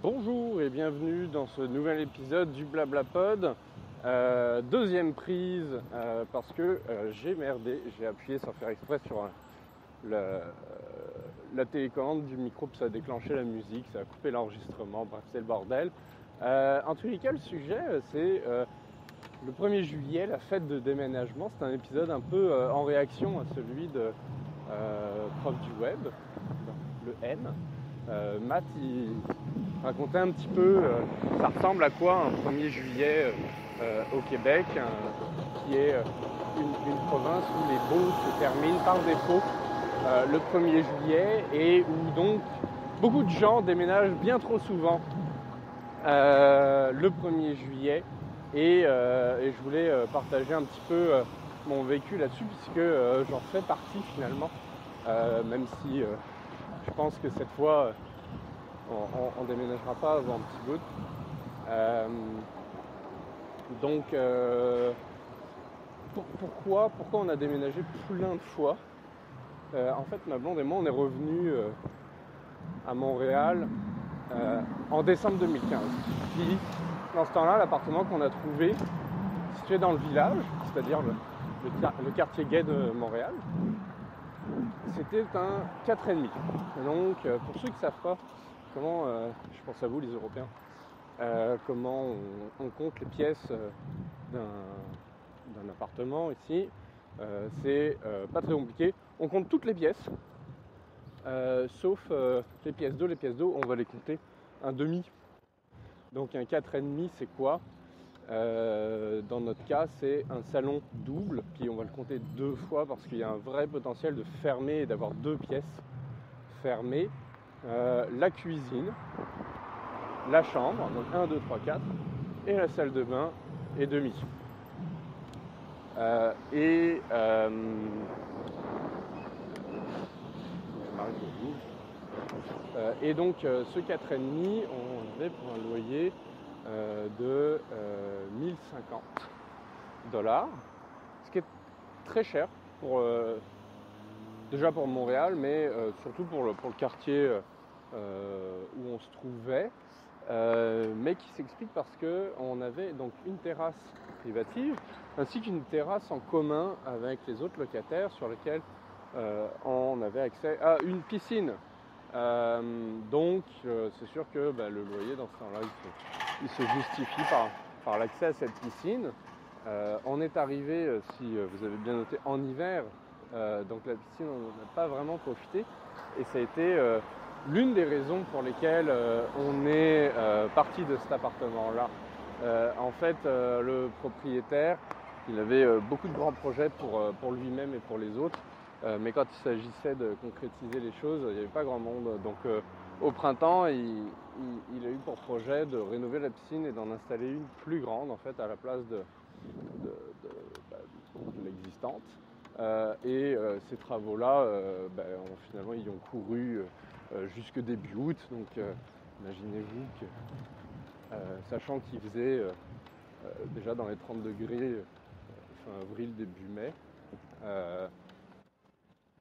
Bonjour et bienvenue dans ce nouvel épisode du Blablapod. Deuxième prise parce que j'ai merdé, j'ai appuyé sans faire exprès sur la télécommande du micro, puis ça a déclenché la musique, ça a coupé l'enregistrement, bref c'est le bordel. En tous les cas, le sujet c'est le 1er juillet, la fête de déménagement. C'est un épisode un peu en réaction à celui de prof du web, le M. Matt, il racontait un petit peu, ça ressemble à quoi un 1er juillet au Québec, qui est une province où les baux se terminent par défaut le 1er juillet et où donc beaucoup de gens déménagent bien trop souvent le 1er juillet et je voulais partager un petit peu mon vécu là-dessus puisque j'en fais partie finalement, même si je pense que cette fois on déménagera pas avant un petit bout. Donc pourquoi on a déménagé plein de fois. En fait, ma blonde et moi on est revenus à Montréal en décembre 2015. Puis dans ce temps-là, l'appartement qu'on a trouvé situé dans le village, c'est-à-dire le quartier gay de Montréal, c'était un 4,5. Donc pour ceux qui ne savent pas comment, je pense à vous les Européens, comment on compte les pièces d'un appartement ici, c'est pas très compliqué. On compte toutes les pièces, sauf les pièces d'eau. Les pièces d'eau, on va les compter un demi. Donc un 4,5, c'est quoi ? Dans notre cas, c'est un salon double, puis on va le compter 2 fois parce qu'il y a un vrai potentiel de fermer et d'avoir 2 pièces fermées. La cuisine, la chambre, donc 1, 2, 3, 4, et la salle de bain et demi. Et donc ce 4,5, on avait pour un loyer de 1050 $, ce qui est très cher déjà pour Montréal, mais surtout pour le quartier où on se trouvait, mais qui s'explique parce qu'on avait donc une terrasse privative ainsi qu'une terrasse en commun avec les autres locataires sur laquelle on avait accès à une piscine. Donc c'est sûr que le loyer dans ce temps-là il se justifie par l'accès à cette piscine. On est arrivé, si vous avez bien noté, en hiver, donc la piscine on n'en a pas vraiment profité et ça a été l'une des raisons pour lesquelles on est parti de cet appartement-là. En fait, le propriétaire, il avait beaucoup de grands projets pour lui-même et pour les autres, mais quand il s'agissait de concrétiser les choses, il n'y avait pas grand monde. Donc au printemps, il a eu pour projet de rénover la piscine et d'en installer une plus grande en fait à la place de l'existante. Ces travaux-là, finalement, ils ont couru jusque début août. Donc, imaginez-vous que, sachant qu'il faisait déjà dans les 30 degrés fin avril, début mai,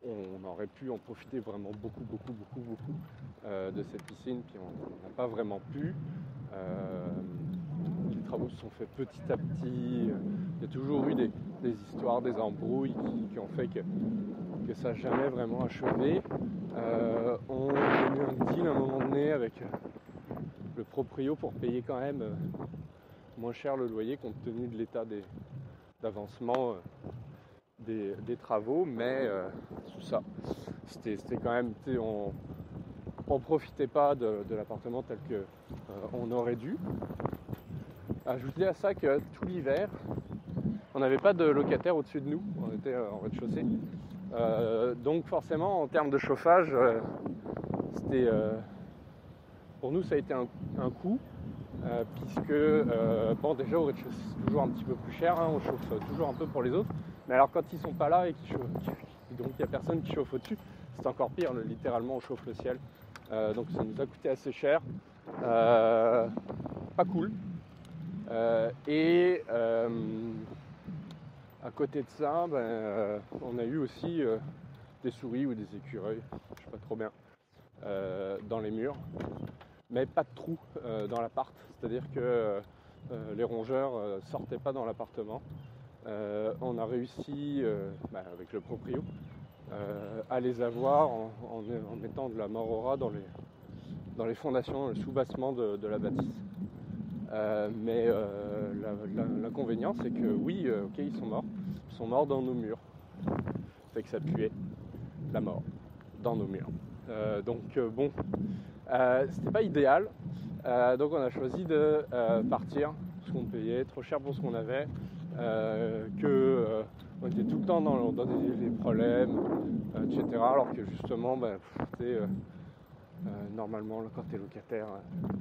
on aurait pu en profiter vraiment beaucoup de cette piscine, puis on n'a pas vraiment pu. Les travaux se sont faits petit à petit. Il y a toujours eu des histoires, des embrouilles qui ont fait que ça n'a jamais vraiment achevé. On a eu un deal à un moment donné avec le proprio pour payer quand même moins cher le loyer compte tenu de l'état d'avancement des travaux, mais tout ça, c'était quand même, on profitait pas de l'appartement tel que on aurait dû. Ajoutez à ça que tout l'hiver, on n'avait pas de locataire au-dessus de nous, on était en rez-de-chaussée. Donc forcément, en termes de chauffage, c'était pour nous ça a été un coût, puisque déjà au rez-de-chaussée c'est toujours un petit peu plus cher, on chauffe toujours un peu pour les autres, mais alors quand ils sont pas là et donc il n'y a personne qui chauffe au-dessus, c'est encore pire, littéralement on chauffe le ciel. Donc ça nous a coûté assez cher, pas cool. À côté de ça, on a eu aussi des souris ou des écureuils, je sais pas trop bien, dans les murs. mais pas de trou dans l'appart, c'est-à-dire que les rongeurs sortaient pas dans l'appartement. On a réussi, avec le proprio, à les avoir en mettant de la Morora dans les fondations, le sous-bassement de la bâtisse. Mais l'inconvénient, c'est que oui, ok, ils sont morts dans nos murs. Fait que ça puait la mort dans nos murs. Donc bon, c'était pas idéal. Donc on a choisi de partir, parce qu'on payait trop cher pour ce qu'on avait, on était tout le temps dans des problèmes, etc. Alors que justement, normalement, quand tu es locataire,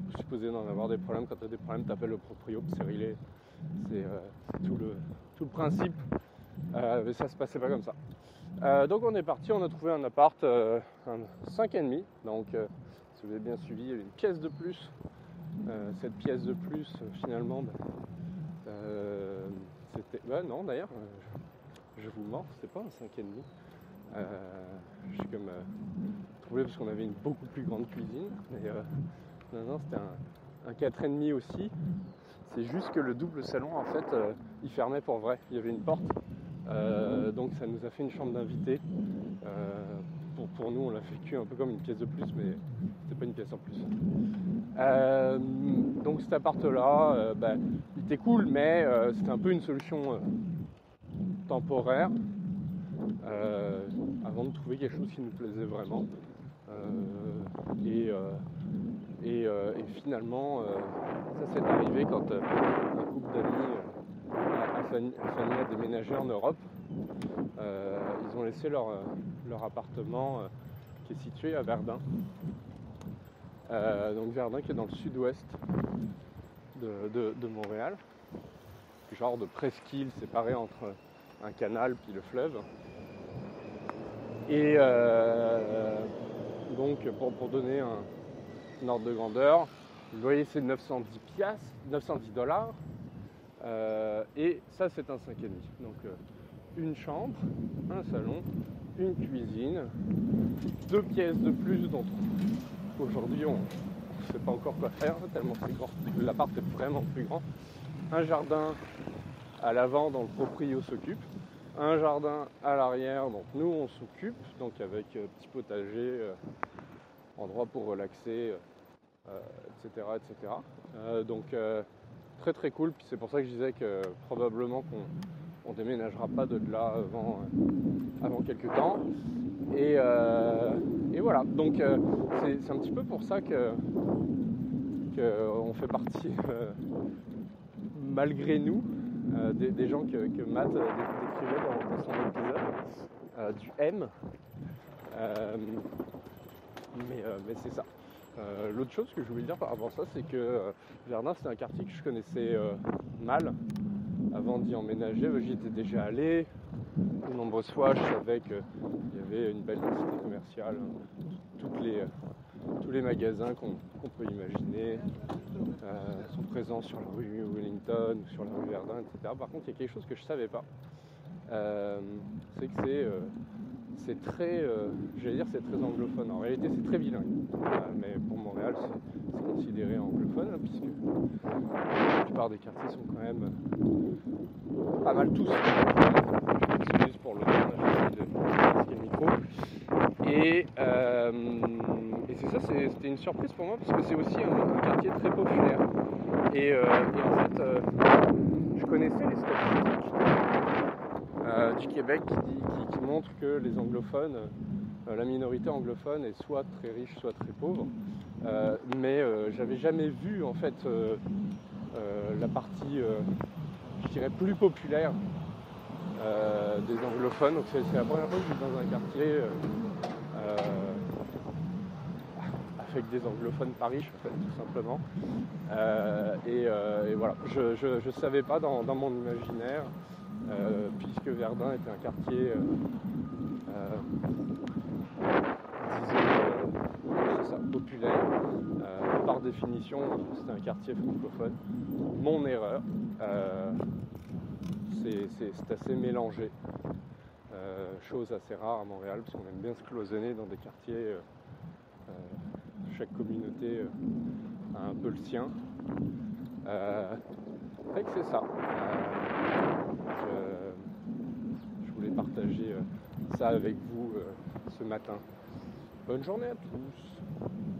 tu es supposé d'en avoir des problèmes. Quand tu as des problèmes, tu appelles le proprio, c'est réglé. C'est tout le principe. Mais ça se passait pas comme ça. Donc on est parti, on a trouvé un appart, un 5,5. Donc si vous avez bien suivi, il y avait une pièce de plus. Cette pièce de plus, finalement, c'était... non, d'ailleurs, je vous mens, c'était pas un 5,5. J'ai comme trouvé parce qu'on avait une beaucoup plus grande cuisine. Mais non, c'était un 4,5 aussi. C'est juste que le double salon, en fait, il fermait pour vrai. Il y avait une porte. Donc ça nous a fait une chambre d'invité. Pour nous, on l'a vécu un peu comme une pièce de plus, mais c'était pas une pièce en plus. Donc cet appart-là, il était cool, mais c'était un peu une solution temporaire avant de trouver quelque chose qui nous plaisait vraiment. Et finalement, ça s'est arrivé quand un couple d'amis a déménagé en Europe. Ils ont laissé leur appartement qui est situé à Verdun. Donc Verdun qui est dans le sud-ouest de Montréal, genre de presqu'île séparée entre un canal puis le fleuve. Et donc pour donner un ordre de grandeur, le loyer c'est 910 $, et ça c'est un 5,5. Donc une chambre, un salon, une cuisine, 2 pièces de plus dont aujourd'hui on ne sait pas encore quoi faire tellement c'est grand. L'appart est vraiment plus grand. Un jardin à l'avant dont le proprio s'occupe, un jardin à l'arrière dont nous on s'occupe, donc avec petit potager, endroit pour relaxer, etc. Donc très très cool. Puis c'est pour ça que je disais que probablement qu'on déménagera pas de là avant quelques temps. Et voilà, donc c'est un petit peu pour ça que on fait partie, malgré nous, des gens que Matt décrivait dans son épisode, du M. Mais c'est ça. L'autre chose que je voulais dire par rapport à ça, c'est que Verdun, c'est un quartier que je connaissais mal avant d'y emménager. J'y étais déjà allé de nombreuses fois. Je savais qu'il y avait une belle densité commerciale, tous les magasins qu'on peut imaginer sont présents sur la rue Wellington ou sur la rue Verdun, etc. Par contre, il y a quelque chose que je ne savais pas. C'est que c'est très, c'est très anglophone. En réalité, c'est très bilingue. Mais pour Montréal, c'est considéré anglophone, puisque la plupart des quartiers sont quand même pas mal tous. Je m'excuse pour le temps, j'essaie de masquer le micro. Et c'est ça, c'était une surprise pour moi, parce que c'est aussi un quartier très populaire. Et en fait, je connaissais les statistiques du Québec qui montrent que les anglophones, la minorité anglophone est soit très riche, soit très pauvre. Mais j'avais jamais vu en fait la partie, je dirais, plus populaire des anglophones. Donc c'est la première fois que je suis dans un quartier avec des anglophones pas riches, en fait, tout simplement. Et voilà, je savais pas dans mon imaginaire, puisque Verdun était un quartier, disons, populaire. Par définition, c'est un quartier francophone. Mon erreur. C'est assez mélangé. Chose assez rare à Montréal, parce qu'on aime bien se cloisonner dans des quartiers chaque communauté a un peu le sien. Fait que c'est ça. Je voulais partager ça avec vous ce matin. Bonne journée à tous.